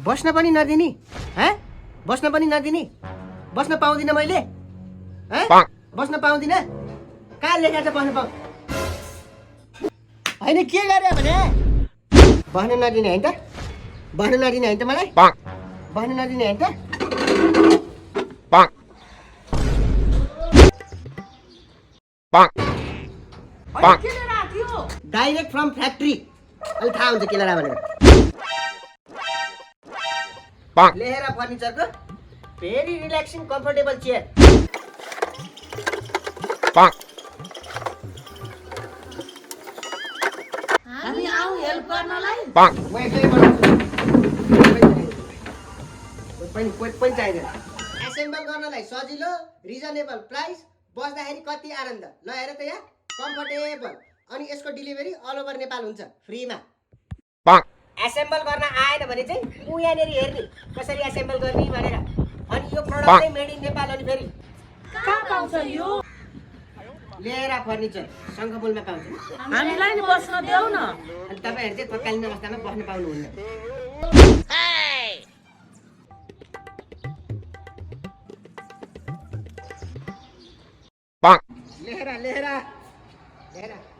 बस्न पनि नदिनी बस्न पनि नदिनी बस्न पाउँदिन मैले बस्न पाउँदिन कहाँ लेखा छ बस्न पाउ हैन के गरे भने बस्न नदिने हैन त बस्न नदिने हैन त मलाई बस्न नदिने हैन त डाइरेक्ट फ्रम फ्याक्ट्री अलि थाहा हुन्छ के ल्याएर भनेर लेहेरा फर्निचरको भेरी रिल्याक्सिङ कम्फर्टेबल चेयर हामी आऊ हेल्प गर्नलाई म एक्लै बनाउँछु कोही पनि चाहिँदैन एसेम्बल गर्नलाई सजिलो रिजनेबल प्राइस बस्दाखेरि कति आनन्द ल हेर त यहाँ कम्फर्टेबल अनि यसको डेलिभरी अल ओभर नेपाल हुन्छ फ्रीमा एसेम्बल गर्न आएन भने चाहिँ उ यहाँनिर हेर्ने कसरी एसेम्बल गर्ने भनेर अनि यो प्रोडक्ट चाहिँ मेड इन नेपाल अनि फेरि कहाँ पाउँछ यो लेहेरा फर्निचर शङ्खपुलमा पाउँछ हामीलाई नि बस्न देऊ न अनि तपाईहरु चाहिँ तत्कालीन अवस्थामा बस्न पाउनुहुन्न लेहेरा लेहेरा लेहेरा